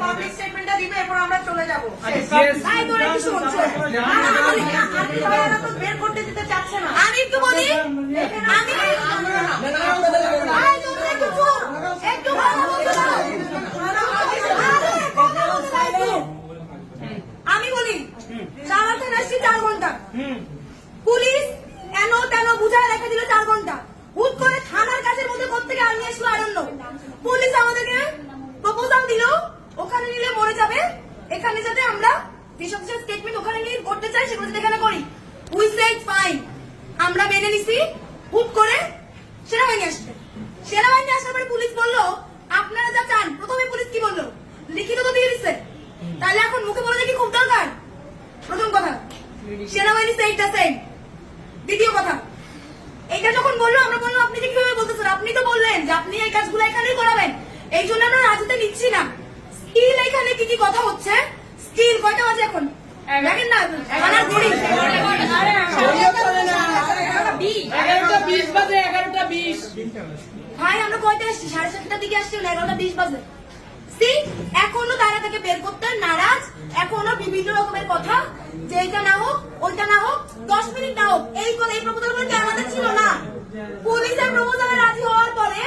Public স্টেটমেন্টটা দিবে, এরপর আমরা চলে যাব। তাই তোরা কি শুনছো? তো বের করতে দিতে চাচ্ছে না। আমি একটু বলি, আমি বলি সারা দিন আসছি 4 ঘন্টা, পুলিশ এন তেন বুঝায় রেখে দিল 4 ঘন্টা, হুট করে থানার কাছের মধ্যে কোত্থেকে আর্মি আসলো আরণ্য, পুলিশ আমাদেরকে প্রপোজাল দিল ওখানে নিলে মরে যাবে, এখানে যাতে আমরা যেসব স্টেটমেন্ট ওখানে নিয়ে করতে চাই সেগুলো যাতে এখানে করি। উই সেড ফাইন, আমরা মেনে নিছি। হুট করে সেনাবাহিনী আসবে, সেনাবাহিনী আসার পরে পুলিশ বললো আপনারা যা চান। প্রথমে পুলিশ কি বললো, লিখিত তো দিয়ে দিচ্ছে, তাহলে এখন মুখে বলে কি খুব দরকার? প্রথম কথা, সেনাবাহিনী সেইটা সেই। দ্বিতীয় কথা, এইটা যখন বললো আমরা বললাম আপনি কিভাবে বলতেছেন, আপনি তো বললেন যে আপনি এই কাজগুলো এখানেই করাবেন, এই জন্য আমরা রাজুতে নিচ্ছি না। স্টিল এখানে কি কি কথা হচ্ছে, স্টিল কয়টা বাজে এখন দেখেন না, থানার ঘড়ি 11:20 বাজে, 11:20। ভাই আমরা কয়টা আসছি, 7:30টার দিকে আসছি, 11:20 বাজে। এখনো তারা তাকে বের করতে নারাজ, এখনো বিভিন্ন রকমের কথা যে এইটা না হোক ওইটা না হোক 10 মিনিট না হোক, এই প্রপোজাল গুলো আমাদের ছিল না। পুলিশের প্রপোজালে রাজি হওয়ার পরে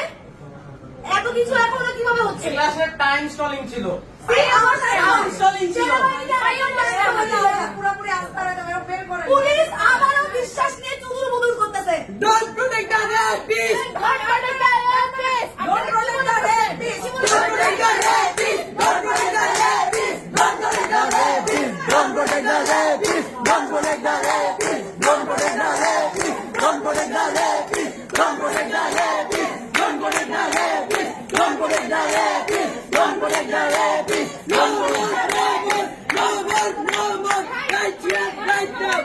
এত কিছু এখনো কিভাবে হচ্ছে? ক্লাসের টাইম স্টলিং ছিল, পুরোপুরি আস্থা রাখা, বের করে পুলিশ আবারও বিশ্বাস নিয়ে চুদুর বুদুর করতেছে। Don't protect the rapist, don't protect the rapist, don't protect the rapist, don't protect the rapist, don't protect the rapist, don't protect the rapist, don't protect the rapist, don't protect the rapist, don't protect the rapist, don't protect the rapist, don't protect the rapist, don't protect the rapist, don't protect the rapist, don't protect the rapist, don't protect the rapist, no more, right here, right now.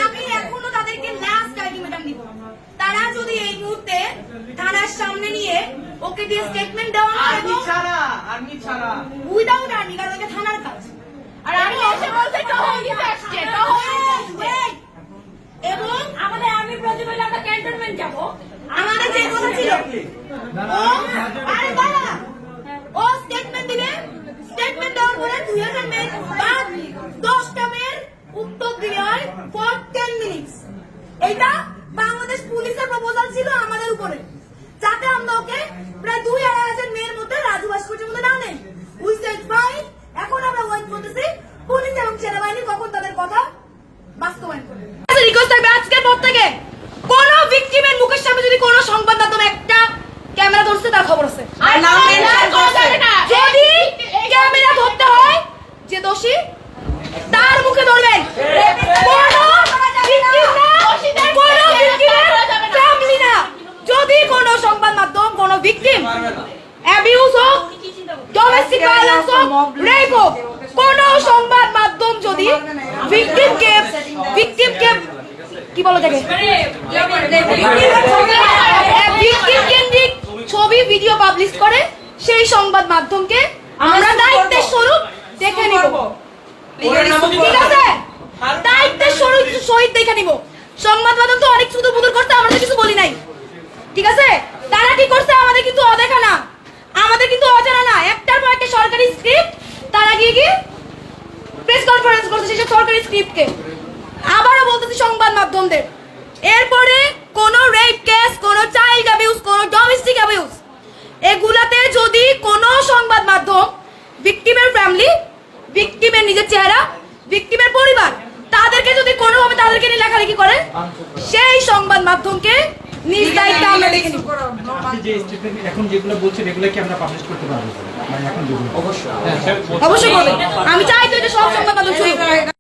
আমি এখনো তাদেরকে last ultimatum দিব, তারা যদি এই মুহূর্তে থানার সামনে নিয়ে ওকে দিয়ে স্টেটমেন্ট দেওয়া হয় এবং আর্মি ছাড়া উইদাউট আর্মি, কারণ এটা থানার কাজ, আর আমি এসে বলতে এবং আমাদের আর্মি প্রতিবেদন আমরা ক্যান্টনমেন্ট যাব, আমাদের যে কথা ছিল ও স্টেটমেন্ট দিবে, স্টেটমেন্ট দেওয়ার পরে 2000 মিনিট বাদ 10টা মেয়ের উত্তর দিলে হয় ফর 10 মিনিটস। এইটা বাংলাদেশ পুলিশের প্রপোজাল ছিল আমাদের উপরে, যাতে আমরা ওকে প্রায় 2,500 মেয়ের মধ্যে রাজু ভাস্কর্যের মধ্যে নাও নেই। উই সেড ফাইন, এখন আমরা ওয়েট করতেছি পুলিশ এবং সেনাবাহিনী কখন তাদের কথা বাস্তবায়ন করে। রিকোয়েস্ট থাকবে আজকের পর থেকে কোন ভিকটিমের মুখের সামনে যদি কোন সংবাদ মাধ্যমে একটা ক্যামেরা ধরছে তার খবর আছে, যদি ক্যামেরা ধরতে হয় যে দোষী তার মুখে ধরবেন, যদি কোন সংবাদ মাধ্যম কোন ভিকটিম অ্যাবিউজ হোক, ডোমেস্টিক ভায়োলেন্স হোক, রেপ হোক, কোন সংবাদ মাধ্যম যদি ভিকটিমকে কি বলা থাকে ভিকটিম কেন্দ্রিক ছবি ভিডিও পাবলিশ করে, সেই সংবাদ মাধ্যমকে আমরা দায়িত্বের স্বরূপ দেখে নিব, ঠিক আছে? দায়িত্বের সহিত দেখে নিব। সংবাদ মাধ্যম তো অনেক সুদূর বুদুর করতে, আমরা তো কিছু বলি নাই, ঠিক আছে? তারা কি করছে আমাদের কিন্তু অদেখা না, আমাদের কিন্তু অজানা না। একটার পর একটা সরকারি স্ক্রিপ্ট তারা গিয়ে প্রেস কনফারেন্স করছে সেসব সরকারি স্ক্রিপ্টকে। আবারও বলতেছি সংবাদ মাধ্যমদের, এরপরে কোন রেপ কেস, কোন চাইল্ড অ্যাবিউজ, কোন ডোমেস্টিক অ্যাবিউজ, এগুলাতে যদি কোন সংবাদ মাধ্যম ভিকটিমের ফ্যামিলি, ভিকটিমের নিজের চেহারা, ভিকটিমের পরিবার, তাদেরকে যদি কোনোভাবে তাদেরকে নিয়ে লেখালেখি করে, সেই সংবাদ মাধ্যমকে নিজ দায়িত্বে আমরা দেখে নিব। আপনি যে স্টেটমেন্ট এখন যেগুলো বলছেন এগুলো কি আমরা পাবলিশ করতে পারবো? মানে এখন অবশ্যই অবশ্যই করবেন। আমি চাই তো এটা সব সংবাদ মাধ্যম